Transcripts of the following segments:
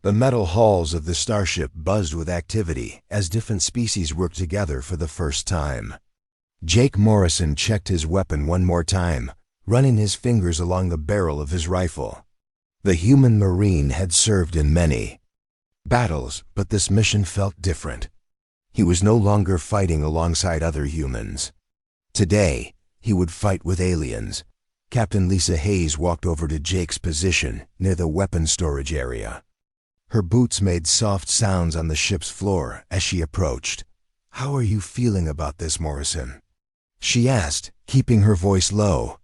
The metal halls of the starship buzzed with activity as different species worked together for the first time. Jake Morrison checked his weapon one more time, running his fingers along the barrel of his rifle. The human Marine had served in many battles, but this mission felt different. He was no longer fighting alongside other humans. Today, he would fight with aliens. Captain Lisa Hayes walked over to Jake's position near the weapon storage area. Her boots made soft sounds on the ship's floor as she approached. "How are you feeling about this, Morrison?" she asked, keeping her voice low.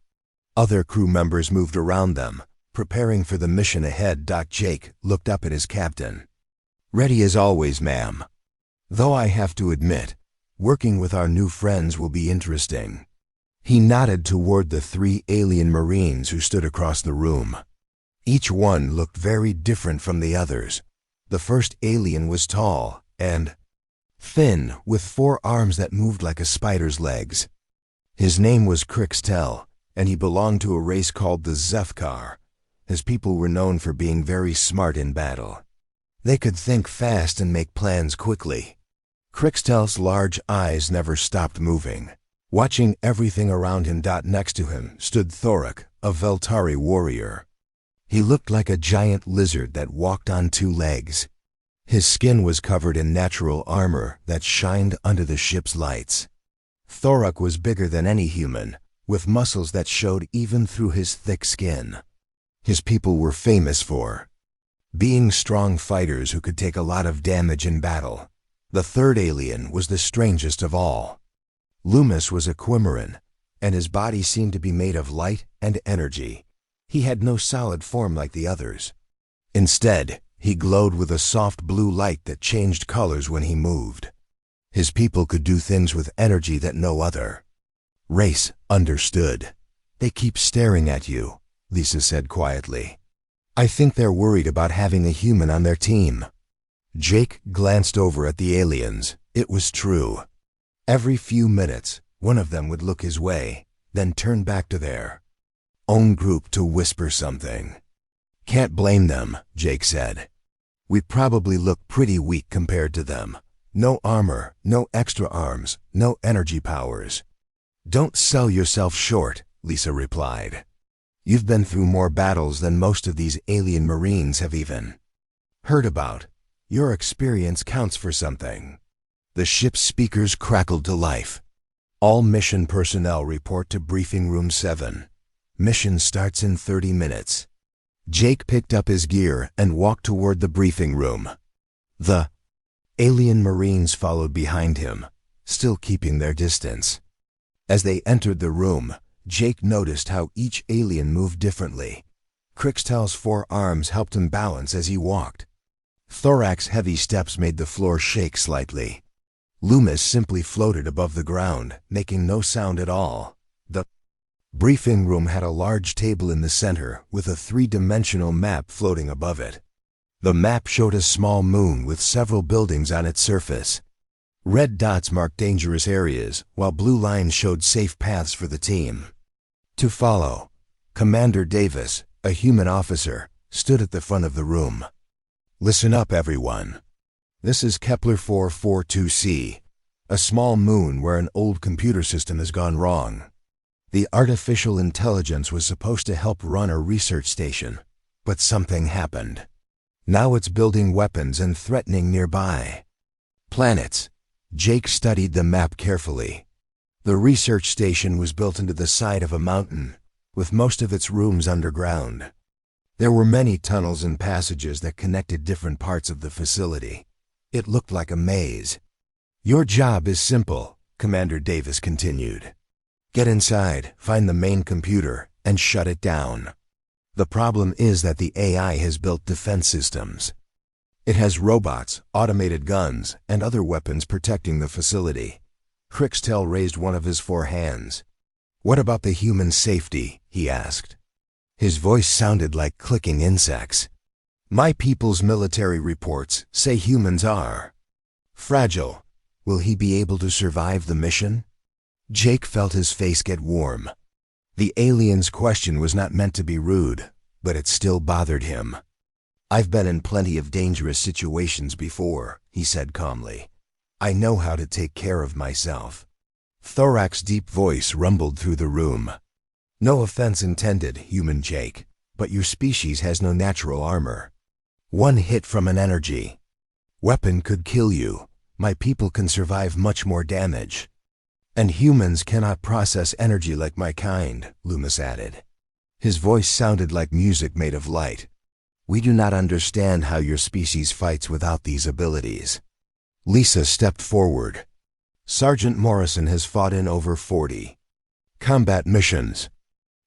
Other crew members moved around them, preparing for the mission ahead. Jake looked up at his captain. "Ready as always, ma'am. Though I have to admit, working with our new friends will be interesting." He nodded toward the 3 alien Marines who stood across the room. Each one looked very different from the others. The first alien was tall and thin, with 4 arms that moved like a spider's legs. His name was Crixtel, and he belonged to a race called the Zefkar. His people were known for being very smart in battle. They could think fast and make plans quickly. Crixtel's large eyes never stopped moving, watching everything around him. Next to him stood Thorak, a Veltari warrior. He looked like a giant lizard that walked on 2 legs. His skin was covered in natural armor that shined under the ship's lights. Thorak was bigger than any human, with muscles that showed even through his thick skin. His people were famous for being strong fighters who could take a lot of damage in battle. The third alien was the strangest of all. Loomis was a Quimaran, and his body seemed to be made of light and energy. He had no solid form like the others. Instead, he glowed with a soft blue light that changed colors when he moved. His people could do things with energy that no other race understood. "They keep staring at you," Lisa said quietly. "I think they're worried about having a human on their team." Jake glanced over at the aliens. It was true. Every few minutes, one of them would look his way, then turn back to their own group to whisper something. "Can't blame them," Jake said. "We probably look pretty weak compared to them. No armor, no extra arms, no energy powers." "Don't sell yourself short," Lisa replied. "You've been through more battles than most of these alien Marines have even heard about. Your experience counts for something." The ship's speakers crackled to life. "All mission personnel report to Briefing Room 7. Mission starts in 30 minutes. Jake picked up his gear and walked toward the briefing room. The alien Marines followed behind him, still keeping their distance. As they entered the room, Jake noticed how each alien moved differently. Crixtel's 4 arms helped him balance as he walked. Thorak's heavy steps made the floor shake slightly. Loomis simply floated above the ground, making no sound at all. The briefing room had a large table in the center with a 3-dimensional map floating above it. The map showed a small moon with several buildings on its surface. Red dots marked dangerous areas, while blue lines showed safe paths for the team to follow. Commander Davis, a human officer, stood at the front of the room. "Listen up, everyone. This is Kepler 442c, a small moon where an old computer system has gone wrong. The artificial intelligence was supposed to help run a research station, but something happened. Now it's building weapons and threatening nearby planets." Jake studied the map carefully. The research station was built into the side of a mountain, with most of its rooms underground. There were many tunnels and passages that connected different parts of the facility. It looked like a maze. "Your job is simple," Commander Davis continued. "Get inside, find the main computer, and shut it down. The problem is that the AI has built defense systems. It has robots, automated guns, and other weapons protecting the facility." Crixtel raised one of his 4 hands. "What about the human safety?" he asked. His voice sounded like clicking insects. "My people's military reports say humans are fragile. Will he be able to survive the mission?" Jake felt his face get warm. The alien's question was not meant to be rude, but it still bothered him. "I've been in plenty of dangerous situations before," he said calmly. "I know how to take care of myself." Thorak's deep voice rumbled through the room. "No offense intended, human Jake, but your species has no natural armor. One hit from an energy weapon could kill you. My people can survive much more damage. And humans cannot process energy like my kind," Loomis added. His voice sounded like music made of light. "We do not understand how your species fights without these abilities." Lisa stepped forward. "Sergeant Morrison has fought in over 40 combat missions.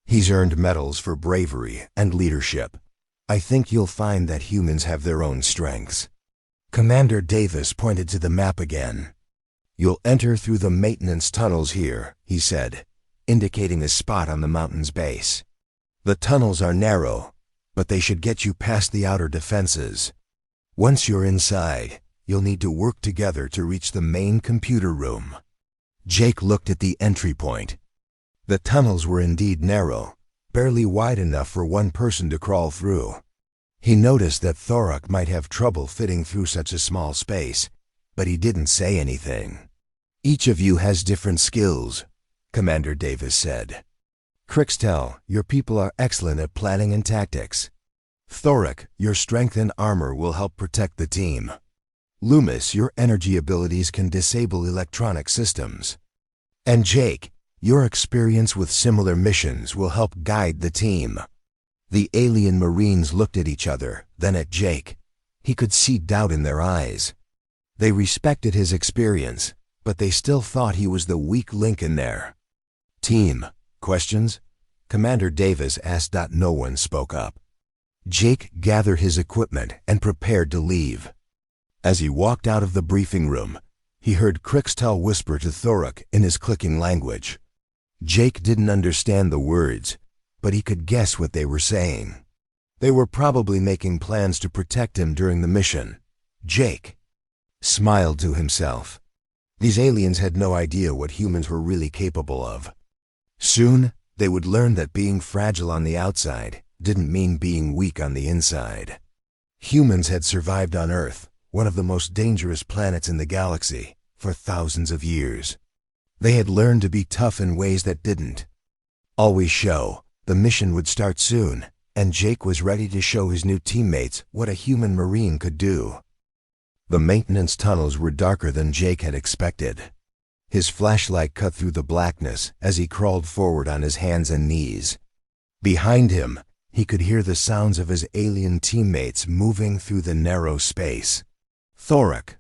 He's earned medals for bravery and leadership. I think you'll find that humans have their own strengths." Commander Davis pointed to the map again. "You'll enter through the maintenance tunnels here," he said, indicating a spot on the mountain's base. "The tunnels are narrow, but they should get you past the outer defenses. Once you're inside, you'll need to work together to reach the main computer room." Jake looked at the entry point. The tunnels were indeed narrow, barely wide enough for one person to crawl through. He noticed that Thorak might have trouble fitting through such a small space, but he didn't say anything. "Each of you has different skills," Commander Davis said. "Crixtel, your people are excellent at planning and tactics. Thorak, your strength and armor will help protect the team. Loomis, your energy abilities can disable electronic systems. And Jake, your experience with similar missions will help guide the team." The alien Marines looked at each other, then at Jake. He could see doubt in their eyes. They respected his experience, but they still thought he was the weak link in there. "Team, questions?" Commander Davis asked. No one spoke up. Jake gathered his equipment and prepared to leave. As he walked out of the briefing room, he heard Crixtel whisper to Thorak in his clicking language. Jake didn't understand the words, but he could guess what they were saying. They were probably making plans to protect him during the mission. Jake smiled to himself. These aliens had no idea what humans were really capable of. Soon, they would learn that being fragile on the outside didn't mean being weak on the inside. Humans had survived on Earth, one of the most dangerous planets in the galaxy, for thousands of years. They had learned to be tough in ways that didn't always show. The mission would start soon, and Jake was ready to show his new teammates what a human Marine could do. The maintenance tunnels were darker than Jake had expected. His flashlight cut through the blackness as he crawled forward on his hands and knees. Behind him, he could hear the sounds of his alien teammates moving through the narrow space. Thorak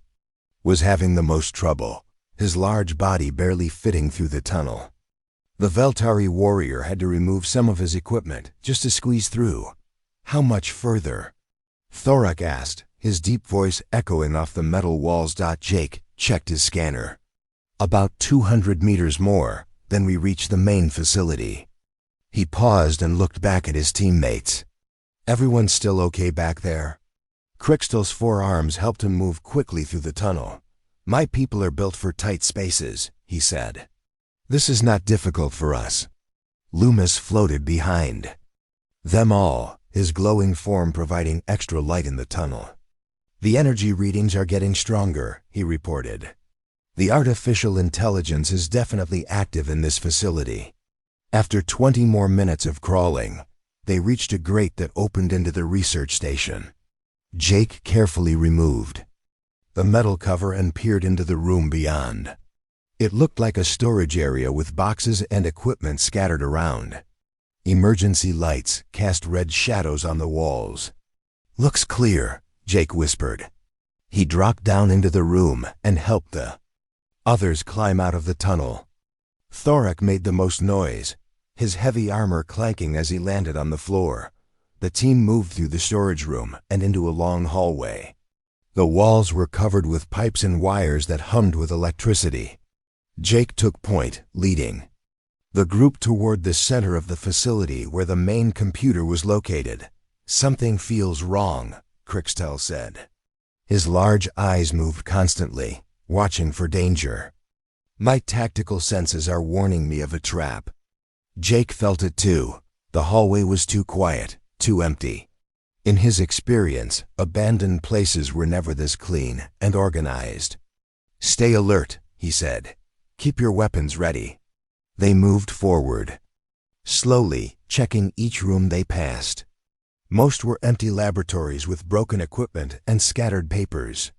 was having the most trouble, his large body barely fitting through the tunnel. The Veltari warrior had to remove some of his equipment just to squeeze through. "How much further?" Thorak asked, his deep voice echoing off the metal walls. Jake checked his scanner. "About 200 meters more, then we reach the main facility." He paused and looked back at his teammates. "Everyone still okay back there?" Crixtel's forearms helped him move quickly through the tunnel. "My people are built for tight spaces," he said. "This is not difficult for us." Loomis floated behind them all, his glowing form providing extra light in the tunnel. "The energy readings are getting stronger," he reported. "The artificial intelligence is definitely active in this facility." After 20 more minutes of crawling, they reached a grate that opened into the research station. Jake carefully removed the metal cover and peered into the room beyond. It looked like a storage area with boxes and equipment scattered around. Emergency lights cast red shadows on the walls. "Looks clear," Jake whispered. He dropped down into the room and helped the others climb out of the tunnel. Thorak made the most noise, his heavy armor clanking as he landed on the floor. The team moved through the storage room and into a long hallway. The walls were covered with pipes and wires that hummed with electricity. Jake took point, leading the group toward the center of the facility where the main computer was located. "Something feels wrong," Crixtel said. His large eyes moved constantly, watching for danger. "My tactical senses are warning me of a trap." Jake felt it too. The hallway was too quiet, too empty. In his experience, abandoned places were never this clean and organized. "Stay alert," he said. "Keep your weapons ready." They moved forward, slowly checking each room they passed. Most were empty laboratories with broken equipment and scattered papers.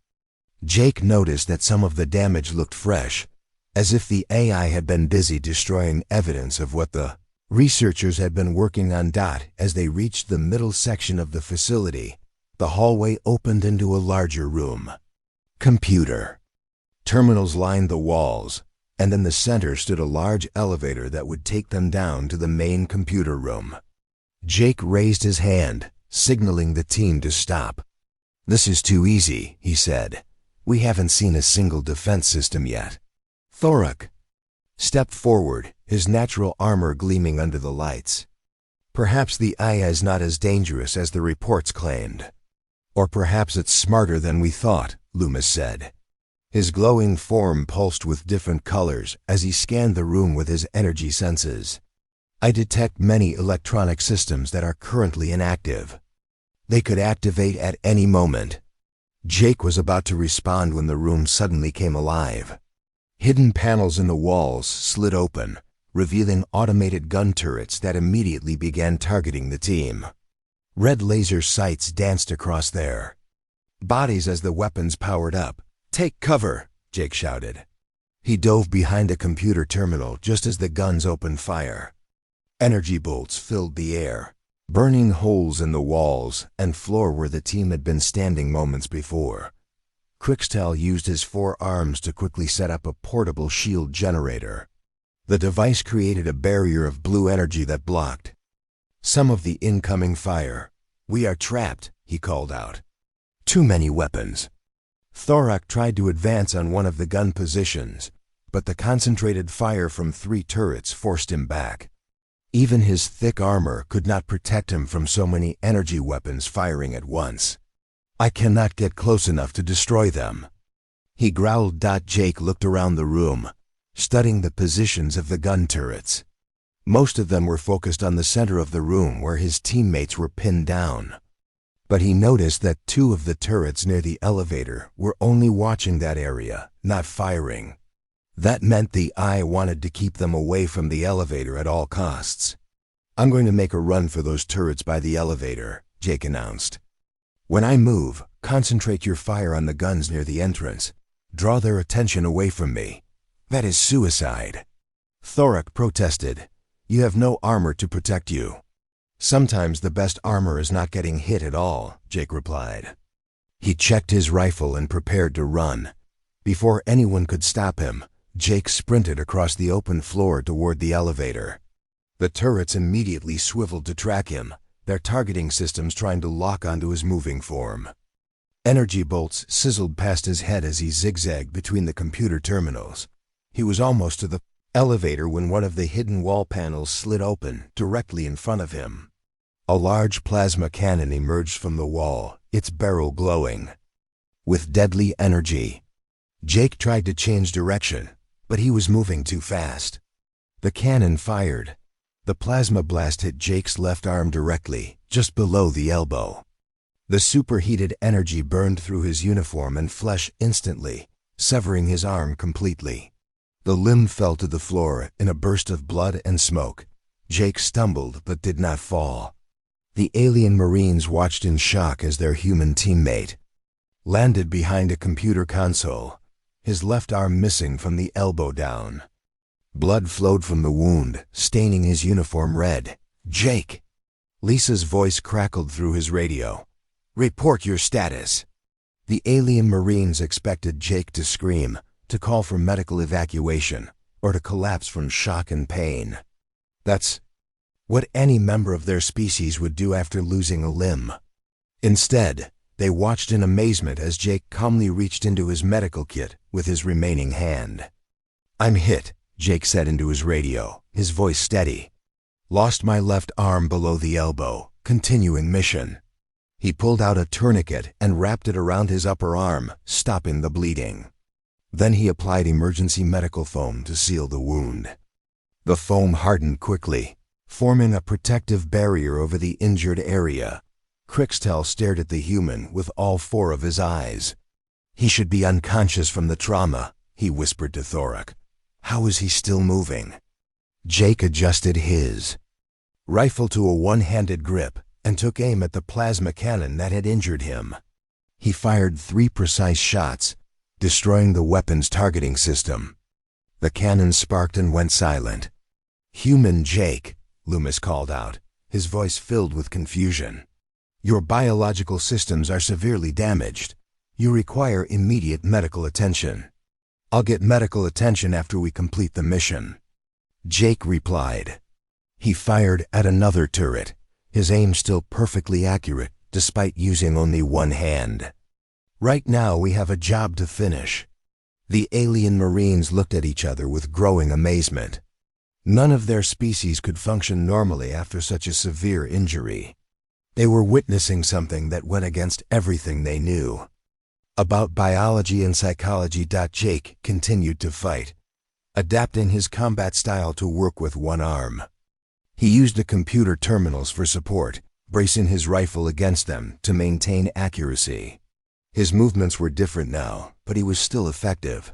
Jake noticed that some of the damage looked fresh, as if the AI had been busy destroying evidence of what the researchers had been working on. As they reached the middle section of the facility, the hallway opened into a larger room. Computer terminals lined the walls, and in the center stood a large elevator that would take them down to the main computer room. Jake raised his hand, signaling the team to stop. "This is too easy," he said. "We haven't seen a single defense system yet." Thorak stepped forward, his natural armor gleaming under the lights. "Perhaps the AI is not as dangerous as the reports claimed. Or perhaps it's smarter than we thought," Loomis said. His glowing form pulsed with different colors as he scanned the room with his energy senses. "I detect many electronic systems that are currently inactive. They could activate at any moment." Jake was about to respond when the room suddenly came alive. Hidden panels in the walls slid open, revealing automated gun turrets that immediately began targeting the team. Red laser sights danced across their bodies as the weapons powered up. "Take cover!" Jake shouted. He dove behind a computer terminal just as the guns opened fire. Energy bolts filled the air, burning holes in the walls and floor where the team had been standing moments before. Crixtel used his 4 arms to quickly set up a portable shield generator. The device created a barrier of blue energy that blocked some of the incoming fire. "We are trapped," he called out. "Too many weapons." Thorak tried to advance on one of the gun positions, but the concentrated fire from 3 turrets forced him back. Even his thick armor could not protect him from so many energy weapons firing at once. "I cannot get close enough to destroy them," he growled. Jake looked around the room, studying the positions of the gun turrets. Most of them were focused on the center of the room where his teammates were pinned down. But he noticed that 2 of the turrets near the elevator were only watching that area, not firing. That meant the eye wanted to keep them away from the elevator at all costs. "I'm going to make a run for those turrets by the elevator," Jake announced. "When I move, concentrate your fire on the guns near the entrance. Draw their attention away from me. That is suicide." Thorak protested. "You have no armor to protect you." "Sometimes the best armor is not getting hit at all," Jake replied. He checked his rifle and prepared to run. Before anyone could stop him, Jake sprinted across the open floor toward the elevator. The turrets immediately swiveled to track him, their targeting systems trying to lock onto his moving form. Energy bolts sizzled past his head as he zigzagged between the computer terminals. He was almost to the elevator when one of the hidden wall panels slid open directly in front of him. A large plasma cannon emerged from the wall, its barrel glowing with deadly energy. Jake tried to change direction, but he was moving too fast. The cannon fired. The plasma blast hit Jake's left arm directly, just below the elbow. The superheated energy burned through his uniform and flesh instantly, severing his arm completely. The limb fell to the floor in a burst of blood and smoke. Jake stumbled but did not fall. The alien Marines watched in shock as their human teammate landed behind a computer console, his left arm missing from the elbow down. Blood flowed from the wound, staining his uniform red. "Jake!" Lisa's voice crackled through his radio. "Report your status." The alien Marines expected Jake to scream, to call for medical evacuation, or to collapse from shock and pain. That's what any member of their species would do after losing a limb. Instead, they watched in amazement as Jake calmly reached into his medical kit with his remaining hand. "I'm hit," Jake said into his radio, his voice steady. "Lost my left arm below the elbow. Continuing mission." He pulled out a tourniquet and wrapped it around his upper arm, stopping the bleeding. Then he applied emergency medical foam to seal the wound. The foam hardened quickly, forming a protective barrier over the injured area. Crixtel stared at the human with all four of his eyes. "He should be unconscious from the trauma," he whispered to Thorak. "How is he still moving?" Jake adjusted his rifle to a one-handed grip and took aim at the plasma cannon that had injured him. He fired 3 precise shots, destroying the weapon's targeting system. The cannon sparked and went silent. "Human Jake," Loomis called out, his voice filled with confusion. "Your biological systems are severely damaged. You require immediate medical attention." "I'll get medical attention after we complete the mission," Jake replied. He fired at another turret, his aim still perfectly accurate despite using only one hand. "Right now we have a job to finish." The alien Marines looked at each other with growing amazement. None of their species could function normally after such a severe injury. They were witnessing something that went against everything they knew about biology and psychology. Jake continued to fight, adapting his combat style to work with one arm. He used the computer terminals for support, bracing his rifle against them to maintain accuracy. His movements were different now, but he was still effective.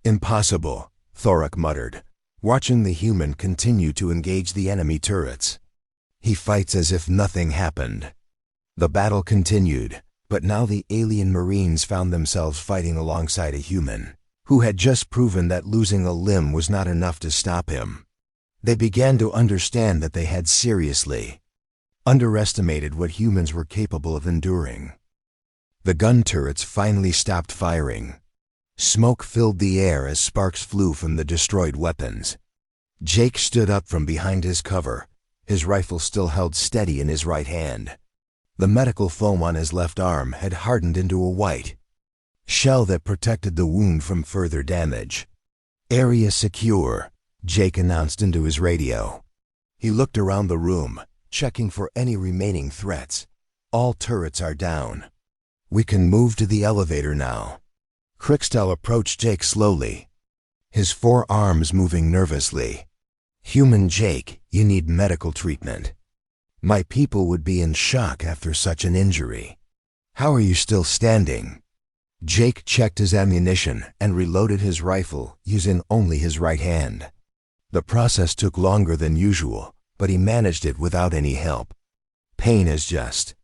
"Impossible," Thorak muttered, watching the human continue to engage the enemy turrets. "He fights as if nothing happened." The battle continued, but now the alien Marines found themselves fighting alongside a human who had just proven that losing a limb was not enough to stop him. They began to understand that they had seriously underestimated what humans were capable of enduring. The gun turrets finally stopped firing. Smoke filled the air as sparks flew from the destroyed weapons. Jake stood up from behind his cover, his rifle still held steady in his right hand. The medical foam on his left arm had hardened into a white shell that protected the wound from further damage. "Area secure," Jake announced into his radio. He looked around the room, checking for any remaining threats. "All turrets are down. We can move to the elevator now." Crixtel approached Jake slowly, his 4 arms moving nervously. "Human Jake, you need medical treatment. My people would be in shock after such an injury. How are you still standing?" Jake checked his ammunition and reloaded his rifle using only his right hand. The process took longer than usual, but he managed it without any help. "Pain is just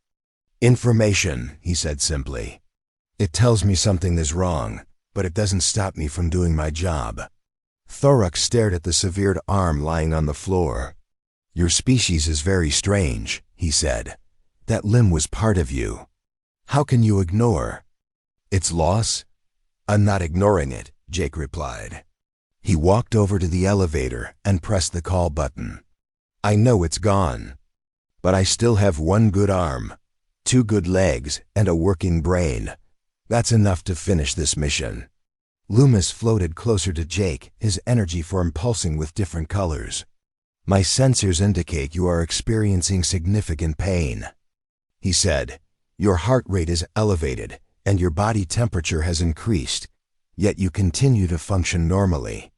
information," he said simply. "It tells me something is wrong, but it doesn't stop me from doing my job." Thorak stared at the severed arm lying on the floor. "Your species is very strange," he said. "That limb was part of you. How can you ignore its loss?" "I'm not ignoring it," Jake replied. He walked over to the elevator and pressed the call button. "I know it's gone, but I still have 1 good arm, 2 good legs, and a working brain. That's enough to finish this mission." Loomis floated closer to Jake, his energy form pulsing with different colors. "My sensors indicate you are experiencing significant pain," he said. "Your heart rate is elevated, and your body temperature has increased, yet you continue to function normally."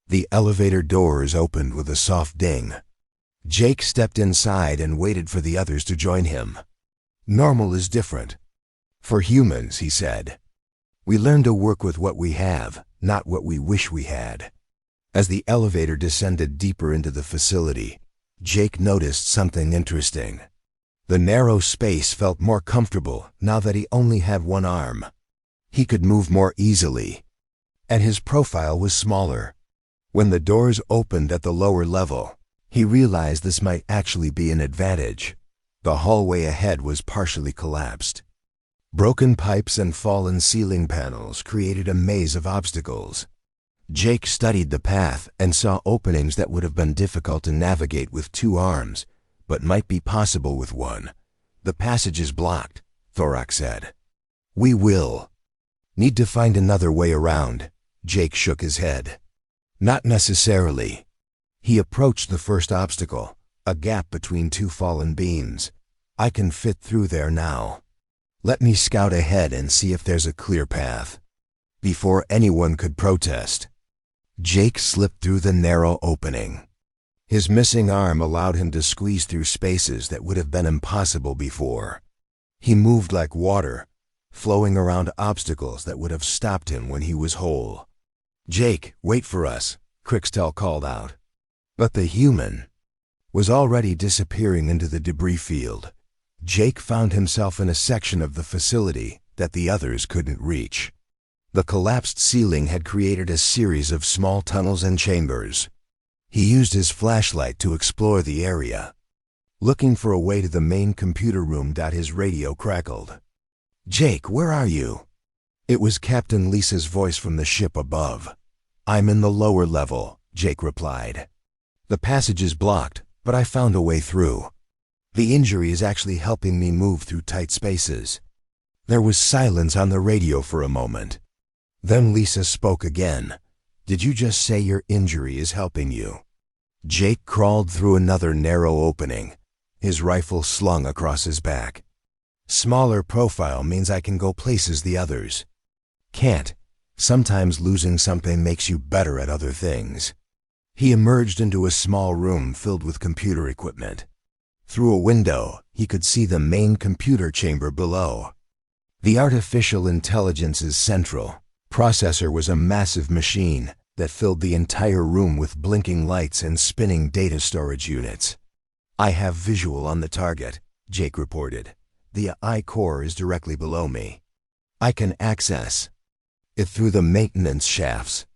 The elevator doors opened with a soft ding. Jake stepped inside and waited for the others to join him. "Normal is different for humans," he said. "We learn to work with what we have, not what we wish we had." As the elevator descended deeper into the facility, Jake noticed something interesting. The narrow space felt more comfortable now that he only had 1 arm. He could move more easily, and his profile was smaller. When the doors opened at the lower level, he realized this might actually be an advantage. The hallway ahead was partially collapsed. Broken pipes and fallen ceiling panels created a maze of obstacles. Jake studied the path and saw openings that would have been difficult to navigate with 2 arms, but might be possible with 1. "The passage is blocked," Thorak said. "We will need to find another way around." Jake shook his head. "Not necessarily." He approached the first obstacle, a gap between 2 fallen beams. "I can fit through there now. Let me scout ahead and see if there's a clear path." Before anyone could protest, Jake slipped through the narrow opening. His missing arm allowed him to squeeze through spaces that would have been impossible before. He moved like water, flowing around obstacles that would have stopped him when he was whole. "Jake, wait for us," Crixtel called out. But the human was already disappearing into the debris field. Jake found himself in a section of the facility that the others couldn't reach. The collapsed ceiling had created a series of small tunnels and chambers. He used his flashlight to explore the area, looking for a way to the main computer room. His radio crackled. "Jake, where are you?" It was Captain Lisa's voice from the ship above. "I'm in the lower level," Jake replied. "The passage is blocked, but I found a way through. The injury is actually helping me move through tight spaces." There was silence on the radio for a moment. Then Lisa spoke again. "Did you just say your injury is helping you?" Jake crawled through another narrow opening, his rifle slung across his back. "Smaller profile means I can go places the others can't. Sometimes losing something makes you better at other things." He emerged into a small room filled with computer equipment. Through a window, he could see the main computer chamber below. The artificial intelligence's central processor was a massive machine that filled the entire room with blinking lights and spinning data storage units. "I have visual on the target," Jake reported. "The I core is directly below me. I can access it through the maintenance shafts."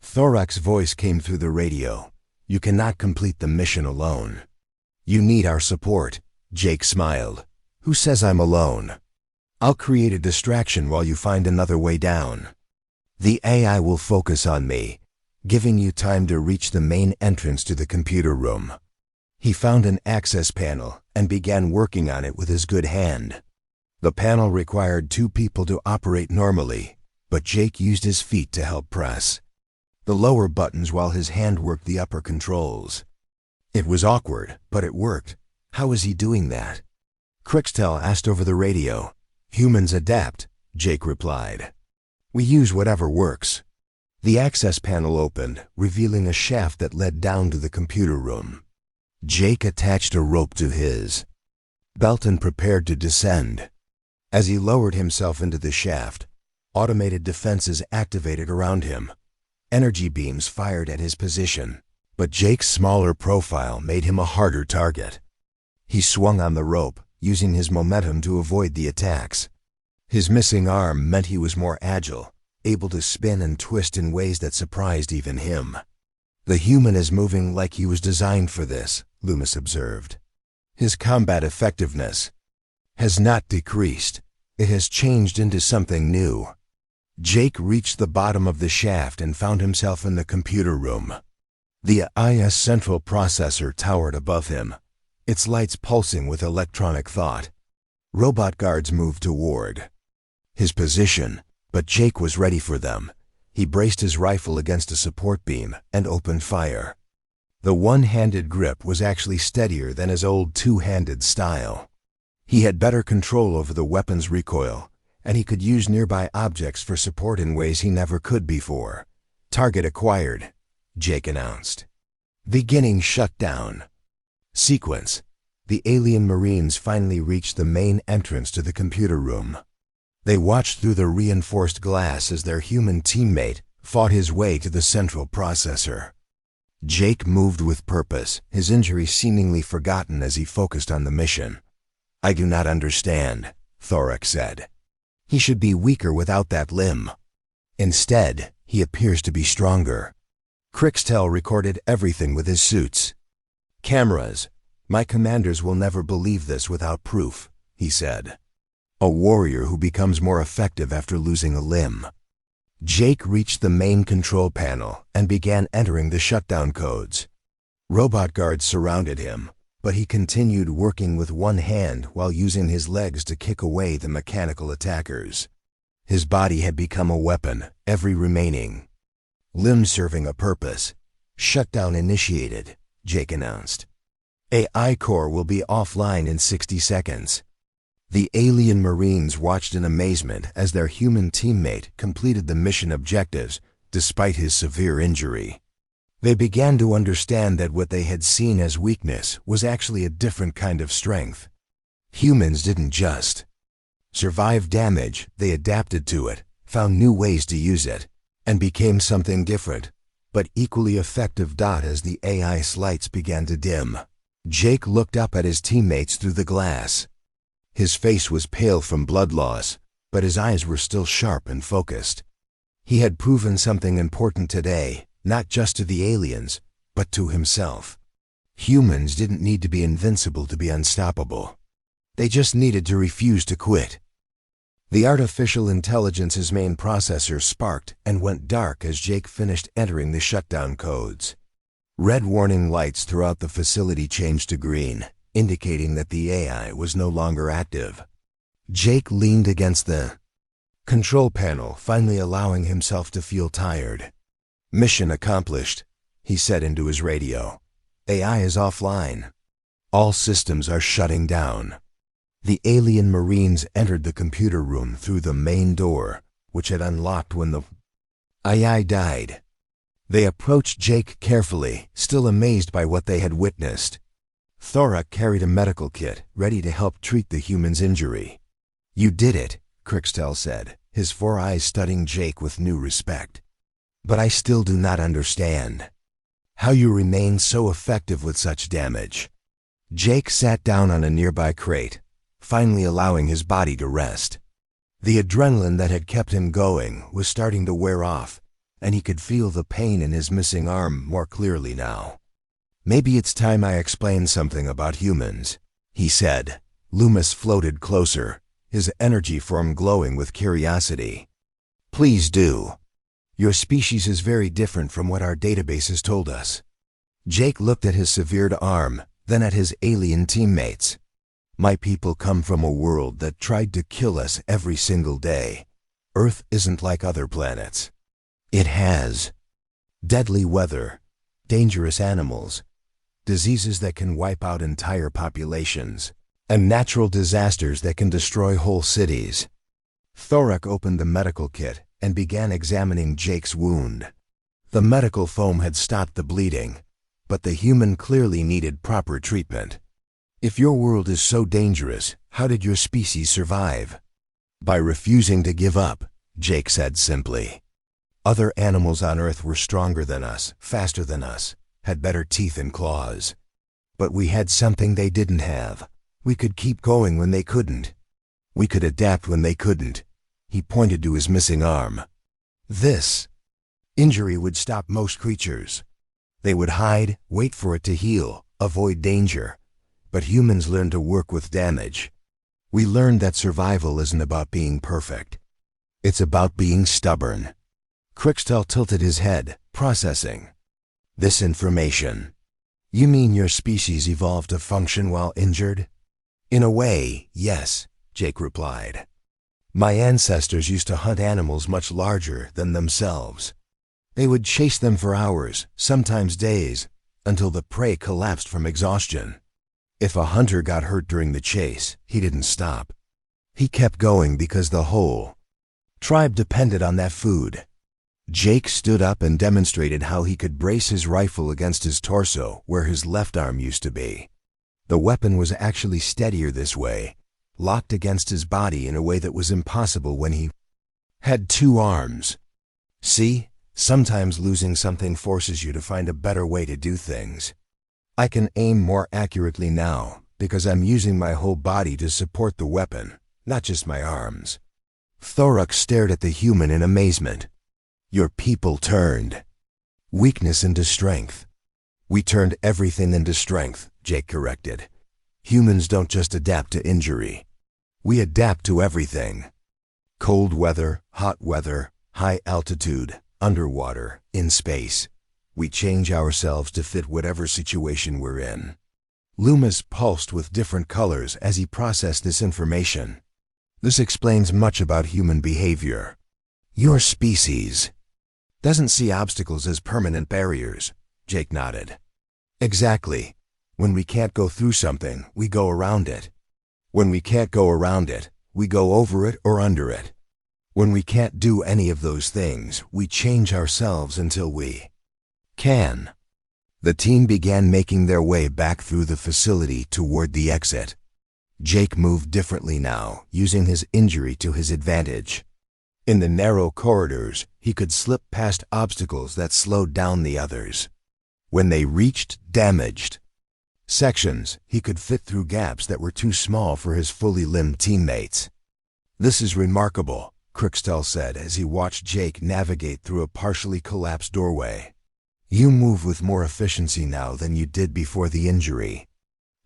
Thorak's voice came through the radio. "You cannot complete the mission alone. You need our support." Jake smiled. "Who says I'm alone? I'll create a distraction while you find another way down. The AI will focus on me, giving you time to reach the main entrance to the computer room." He found an access panel and began working on it with his good hand. The panel required 2 people to operate normally, but Jake used his feet to help press the lower buttons while his hand worked the upper controls. It was awkward, but it worked. "How is he doing that?" Crixtel asked over the radio. "Humans adapt," Jake replied. "We use whatever works." The access panel opened, revealing a shaft that led down to the computer room. Jake attached a rope to his belt and prepared to descend. As he lowered himself into the shaft, automated defenses activated around him. Energy beams fired at his position, but Jake's smaller profile made him a harder target. He swung on the rope, using his momentum to avoid the attacks. His missing arm meant he was more agile, able to spin and twist in ways that surprised even him. "The human is moving like he was designed for this," Loomis observed. "His combat effectiveness has not decreased. It has changed into something new." Jake reached the bottom of the shaft and found himself in the computer room. The IS central processor towered above him, its lights pulsing with electronic thought. Robot guards moved toward his position, but Jake was ready for them. He braced his rifle against a support beam and opened fire. The one-handed grip was actually steadier than his old two-handed style. He had better control over the weapon's recoil, and he could use nearby objects for support in ways he never could before. "Target acquired," Jake announced. Beginning shutdown sequence. The alien Marines finally reached the main entrance to the computer room. They watched through the reinforced glass as their human teammate fought his way to the central processor. Jake moved with purpose, his injury seemingly forgotten as he focused on the mission. "I do not understand," Thorak said. "He should be weaker without that limb. Instead, he appears to be stronger." Crixtel recorded everything with his suits. "Cameras. My commanders will never believe this without proof," he said. "A warrior who becomes more effective after losing a limb." Jake reached the main control panel and began entering the shutdown codes. Robot guards surrounded him, but he continued working with one hand while using his legs to kick away the mechanical attackers. His body had become a weapon, every remaining limb serving a purpose. "Shutdown initiated," Jake announced. "AI core will be offline in 60 seconds. The alien Marines watched in amazement as their human teammate completed the mission objectives despite his severe injury. They began to understand that what they had seen as weakness was actually a different kind of strength. Humans didn't just Survived damage, they adapted to it, found new ways to use it, and became something different, but equally effective. As the AI's lights began to dim, Jake looked up at his teammates through the glass. His face was pale from blood loss, but his eyes were still sharp and focused. He had proven something important today, not just to the aliens, but to himself. Humans didn't need to be invincible to be unstoppable. They just needed to refuse to quit. The artificial intelligence's main processor sparked and went dark as Jake finished entering the shutdown codes. Red warning lights throughout the facility changed to green, indicating that the AI was no longer active. Jake leaned against the control panel, finally allowing himself to feel tired. "Mission accomplished," he said into his radio. "AI is offline. All systems are shutting down." The alien Marines entered the computer room through the main door, which had unlocked when the AI died. They approached Jake carefully, still amazed by what they had witnessed. Thorak carried a medical kit, ready to help treat the human's injury. "You did it," Crixtel said, his 4 eyes studying Jake with new respect. "But I still do not understand how you remain so effective with such damage." Jake sat down on a nearby crate, finally allowing his body to rest. The adrenaline that had kept him going was starting to wear off, and he could feel the pain in his missing arm more clearly now. "Maybe it's time I explain something about humans," he said. Loomis floated closer, his energy form glowing with curiosity. "Please do. Your species is very different from what our databases told us." Jake looked at his severed arm, then at his alien teammates. "My people come from a world that tried to kill us every single day. Earth isn't like other planets. It has deadly weather, dangerous animals, diseases that can wipe out entire populations, and natural disasters that can destroy whole cities." Thorak opened the medical kit and began examining Jake's wound. The medical foam had stopped the bleeding, but the human clearly needed proper treatment. "If your world is so dangerous, how did your species survive?" "By refusing to give up," Jake said simply. "Other animals on Earth were stronger than us, faster than us, had better teeth and claws. But we had something they didn't have. We could keep going when they couldn't. We could adapt when they couldn't." He pointed to his missing arm. "This injury would stop most creatures. They would hide, wait for it to heal, avoid danger. But humans learned to work with damage. We learned that survival isn't about being perfect. It's about being stubborn." Crixtel tilted his head, processing this information. "You mean your species evolved to function while injured?" "In a way, yes," Jake replied. "My ancestors used to hunt animals much larger than themselves. They would chase them for hours, sometimes days, until the prey collapsed from exhaustion. If a hunter got hurt during the chase, he didn't stop. He kept going because the whole tribe depended on that food." Jake stood up and demonstrated how he could brace his rifle against his torso where his left arm used to be. The weapon was actually steadier this way, locked against his body in a way that was impossible when he had 2 arms. "See, sometimes losing something forces you to find a better way to do things. I can aim more accurately now because I'm using my whole body to support the weapon, not just my arms." Thorak stared at the human in amazement. "Your people turned weakness into strength." "We turned everything into strength," Jake corrected. "Humans don't just adapt to injury. We adapt to everything. Cold weather, hot weather, high altitude, underwater, in space. We change ourselves to fit whatever situation we're in." Loomis pulsed with different colors as he processed this information. "This explains much about human behavior. Your species doesn't see obstacles as permanent barriers," Jake nodded. "Exactly. When we can't go through something, we go around it. When we can't go around it, we go over it or under it. When we can't do any of those things, we change ourselves until we can." The team began making their way back through the facility toward the exit. Jake moved differently now, using his injury to his advantage. In the narrow corridors, he could slip past obstacles that slowed down the others. When they reached damaged sections, he could fit through gaps that were too small for his fully limbed teammates. "This is remarkable," Crixtel said as he watched Jake navigate through a partially collapsed doorway. "You move with more efficiency now than you did before the injury."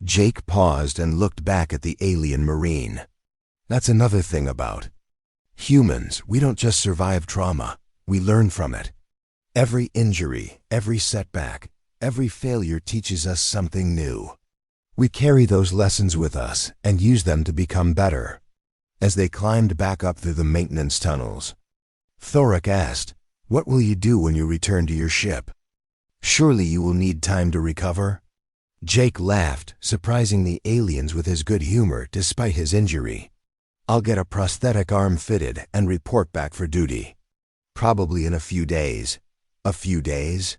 Jake paused and looked back at the alien Marine. "That's another thing about humans. We don't just survive trauma, we learn from it. Every injury, every setback, every failure teaches us something new. We carry those lessons with us and use them to become better." As they climbed back up through the maintenance tunnels, Thorak asked, "What will you do when you return to your ship? Surely you will need time to recover?" Jake laughed, surprising the aliens with his good humor despite his injury. "I'll get a prosthetic arm fitted and report back for duty. Probably in a few days." "A few days?"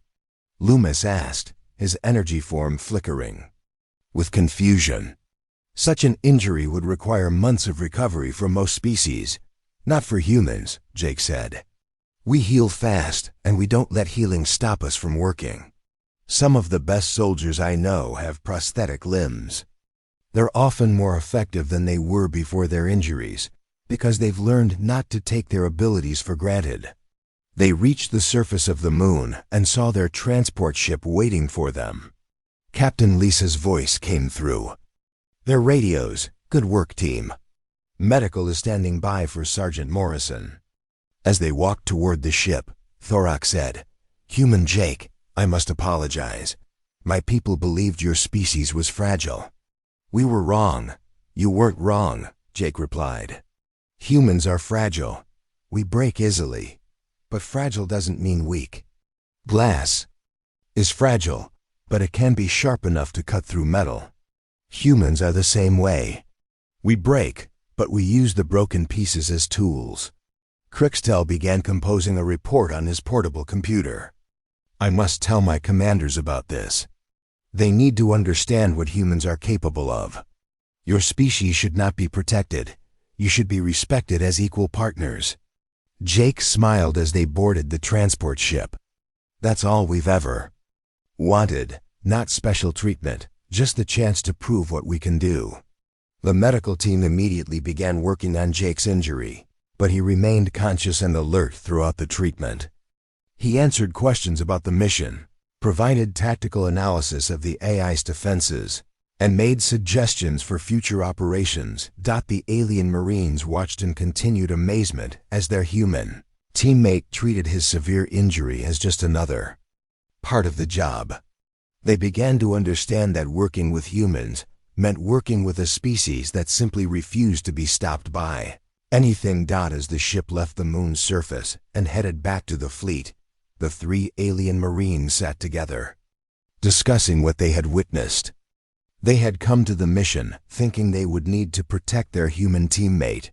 Loomis asked, his energy form flickering with confusion. "Such an injury would require months of recovery for most species. Not for humans," Jake said. "We heal fast, and we don't let healing stop us from working. Some of the best soldiers I know have prosthetic limbs. They're often more effective than they were before their injuries, because they've learned not to take their abilities for granted." They reached the surface of the moon and saw their transport ship waiting for them. Captain Lisa's voice came through. "Their radios. Good work, team. Medical is standing by for Sergeant Morrison." As they walked toward the ship, Thorak said, "Human Jake, I must apologize. My people believed your species was fragile." "We were wrong." "You weren't wrong," Jake replied. "Humans are fragile. We break easily. But fragile doesn't mean weak. Glass is fragile, but it can be sharp enough to cut through metal. Humans are the same way. We break, but we use the broken pieces as tools." Crixtel began composing a report on his portable computer. "I must tell my commanders about this. They need to understand what humans are capable of. Your species should not be protected. You should be respected as equal partners." Jake smiled as they boarded the transport ship. "That's all we've ever wanted. Not special treatment, just the chance to prove what we can do." The medical team immediately began working on Jake's injury, but he remained conscious and alert throughout the treatment. He answered questions about the mission, provided tactical analysis of the AI's defenses, and made suggestions for future operations. The alien Marines watched in continued amazement as their human teammate treated his severe injury as just another part of the job. They began to understand that working with humans meant working with a species that simply refused to be stopped by anything. As the ship left the moon's surface and headed back to the fleet, the three alien Marines sat together, discussing what they had witnessed. They had come to the mission thinking they would need to protect their human teammate.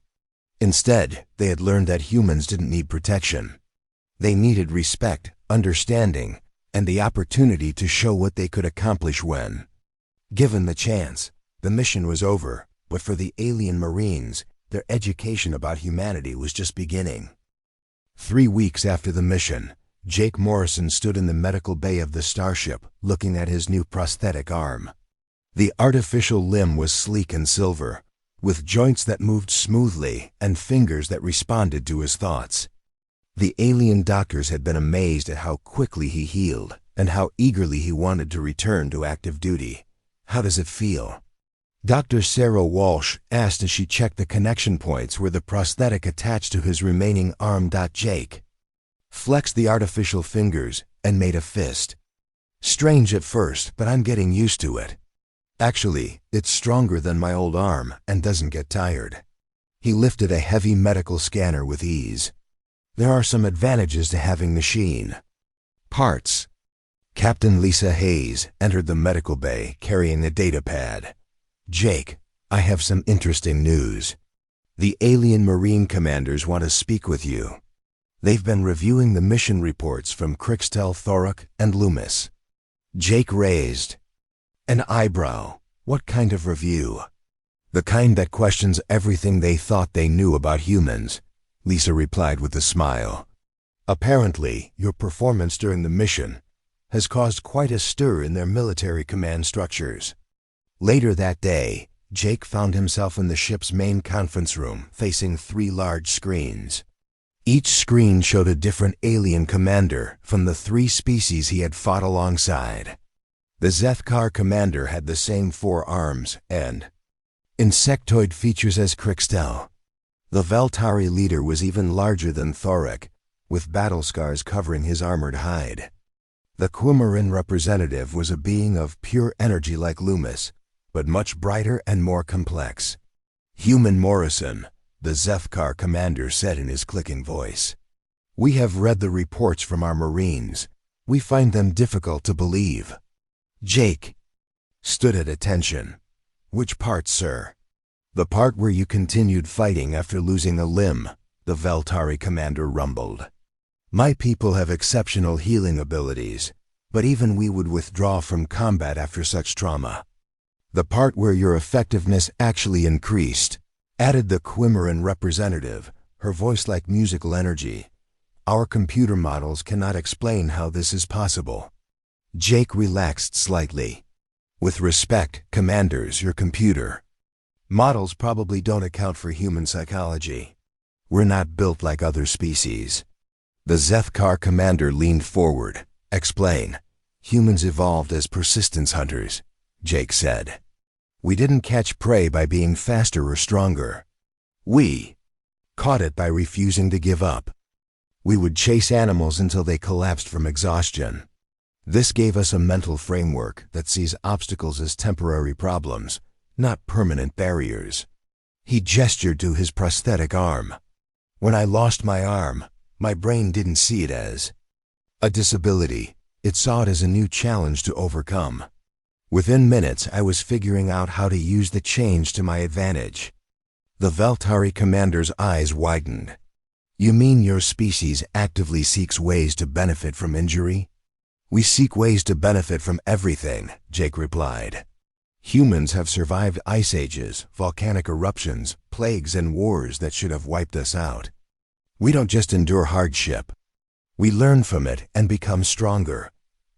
Instead, they had learned that humans didn't need protection. They needed respect, understanding, and the opportunity to show what they could accomplish when given the chance. The mission was over, but for the alien Marines, their education about humanity was just beginning. 3 weeks after the mission, Jake Morrison stood in the medical bay of the starship, looking at his new prosthetic arm. The artificial limb was sleek and silver, with joints that moved smoothly and fingers that responded to his thoughts. The alien doctors had been amazed at how quickly he healed and how eagerly he wanted to return to active duty. "How does it feel?" Dr. Sarah Walsh asked as she checked the connection points where the prosthetic attached to his remaining arm. Jake flexed the artificial fingers and made a fist. "Strange at first, but I'm getting used to it. Actually, it's stronger than my old arm and doesn't get tired." He lifted a heavy medical scanner with ease. "There are some advantages to having machine parts." Captain Lisa Hayes entered the medical bay carrying a data pad. "Jake, I have some interesting news. The alien Marine commanders want to speak with you. They've been reviewing the mission reports from Crixtel, Thorak, and Loomis." Jake raised an eyebrow. "What kind of review?" The kind that questions everything they thought they knew about humans, Lisa replied with a smile. Apparently, your performance during the mission has caused quite a stir in their military command structures. Later that day, Jake found himself in the ship's main conference room, facing 3 large screens. Each screen showed a different alien commander from the 3 species he had fought alongside. The Zethkar commander had the same 4 arms and insectoid features as Krixtel. The Veltari leader was even larger than Thorek, with battle scars covering his armored hide. The Quimarin representative was a being of pure energy like Loomis, but much brighter and more complex. Human Morrison, the Zethkar commander said in his clicking voice. We have read the reports from our Marines. We find them difficult to believe. Jake stood at attention. Which part, sir? The part where you continued fighting after losing a limb, the Veltari commander rumbled. My people have exceptional healing abilities, but even we would withdraw from combat after such trauma. The part where your effectiveness actually increased, added the Quimarin representative, her voice like musical energy. Our computer models cannot explain how this is possible. Jake relaxed slightly. With respect, commanders, your computer models probably don't account for human psychology. We're not built like other species. The Zethkar commander leaned forward. Explain. Humans evolved as persistence hunters, Jake said. We didn't catch prey by being faster or stronger. We caught it by refusing to give up. We would chase animals until they collapsed from exhaustion. This gave us a mental framework that sees obstacles as temporary problems, not permanent barriers. He gestured to his prosthetic arm. When I lost my arm, my brain didn't see it as a disability. It saw it as a new challenge to overcome. Within minutes, I was figuring out how to use the change to my advantage. The Veltari commander's eyes widened. You mean your species actively seeks ways to benefit from injury? We seek ways to benefit from everything, Jake replied. Humans have survived ice ages, volcanic eruptions, plagues, and wars that should have wiped us out. We don't just endure hardship. We learn from it and become stronger.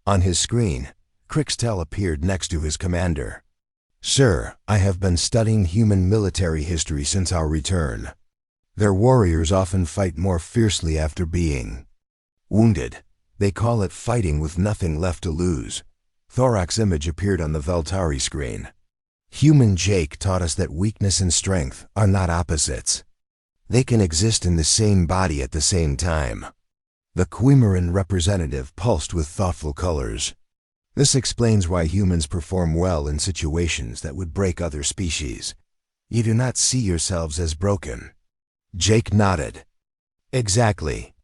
On his screen, Krixtel appeared next to his commander. Sir, I have been studying human military history since our return. Their warriors often fight more fiercely after being wounded. They call it fighting with nothing left to lose. Thorak's image appeared on the Veltari screen. Human Jake taught us that weakness and strength are not opposites. They can exist in the same body at the same time. The Quimarin representative pulsed with thoughtful colors. This explains why humans perform well in situations that would break other species. You do not see yourselves as broken. Jake nodded. Exactly.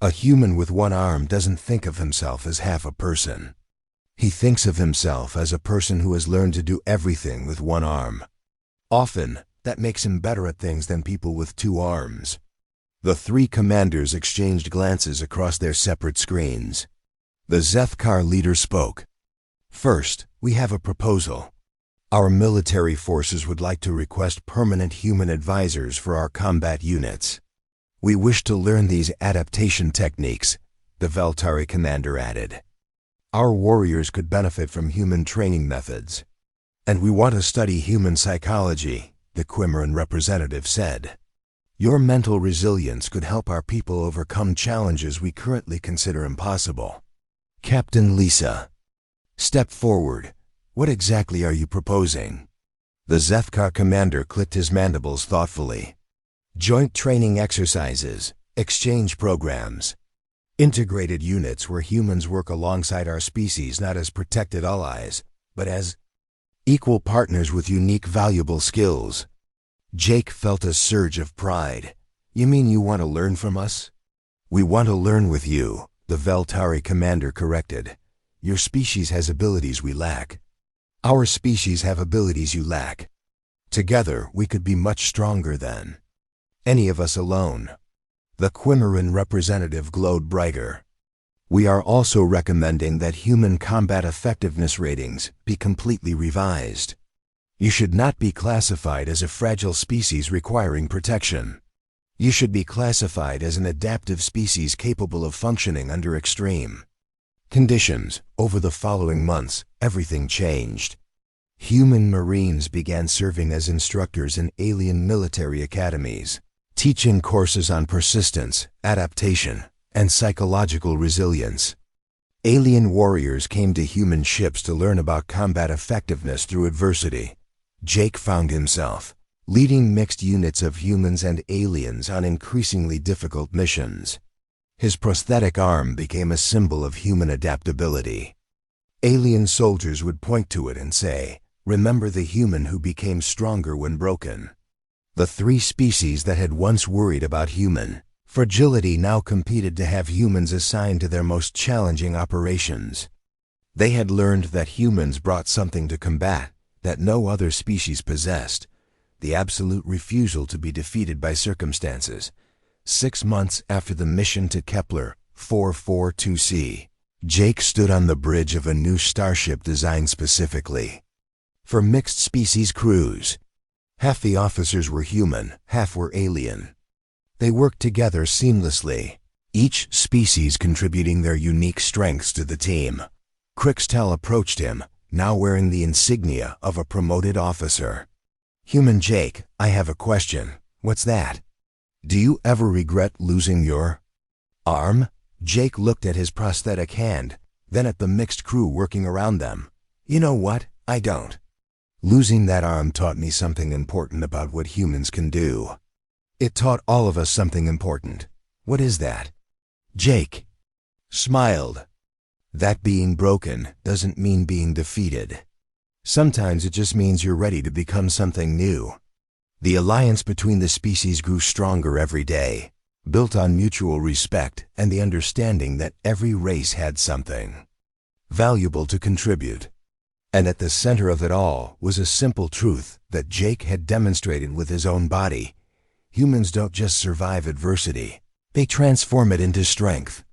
A human with one arm doesn't think of himself as half a person. He thinks of himself as a person who has learned to do everything with one arm. Often, that makes him better at things than people with 2 arms. The 3 commanders exchanged glances across their separate screens. The Zethkar leader spoke. First, we have a proposal. Our military forces would like to request permanent human advisors for our combat units. We wish to learn these adaptation techniques, the Veltari commander added. Our warriors could benefit from human training methods. And we want to study human psychology, the Quimarin representative said. Your mental resilience could help our people overcome challenges we currently consider impossible. Captain Lisa, step forward. What exactly are you proposing? The Zethkar commander clicked his mandibles thoughtfully. Joint training exercises, exchange programs, integrated units where humans work alongside our species not as protected allies, but as equal partners with unique valuable skills. Jake felt a surge of pride. You mean you want to learn from us? We want to learn with you, the Veltari commander corrected. Your species has abilities we lack. Our species have abilities you lack. Together, we could be much stronger than any of us alone. The Quimarin representative glowed brighter. We are also recommending that human combat effectiveness ratings be completely revised. You should not be classified as a fragile species requiring protection. You should be classified as an adaptive species capable of functioning under extreme conditions. Over the following months, everything changed. Human Marines began serving as instructors in alien military academies, teaching courses on persistence, adaptation, and psychological resilience. Alien warriors came to human ships to learn about combat effectiveness through adversity. Jake found himself leading mixed units of humans and aliens on increasingly difficult missions. His prosthetic arm became a symbol of human adaptability. Alien soldiers would point to it and say, "Remember the human who became stronger when broken." The three species that had once worried about human fragility now competed to have humans assigned to their most challenging operations. They had learned that humans brought something to combat that no other species possessed: the absolute refusal to be defeated by circumstances. 6 months after the mission to Kepler 442c, Jake stood on the bridge of a new starship designed specifically for mixed-species crews. Half the officers were human, half were alien. They worked together seamlessly, each species contributing their unique strengths to the team. Crixtel approached him, now wearing the insignia of a promoted officer. "Human Jake, I have a question." "What's that?" "Do you ever regret losing your arm?" Jake looked at his prosthetic hand, then at the mixed crew working around them. "You know what? I don't. Losing that arm taught me something important about what humans can do. It taught all of us something important." "What is that?" Jake smiled. "That being broken doesn't mean being defeated. Sometimes it just means you're ready to become something new." The alliance between the species grew stronger every day, built on mutual respect and the understanding that every race had something valuable to contribute. And at the center of it all was a simple truth that Jake had demonstrated with his own body: humans don't just survive adversity, they transform it into strength.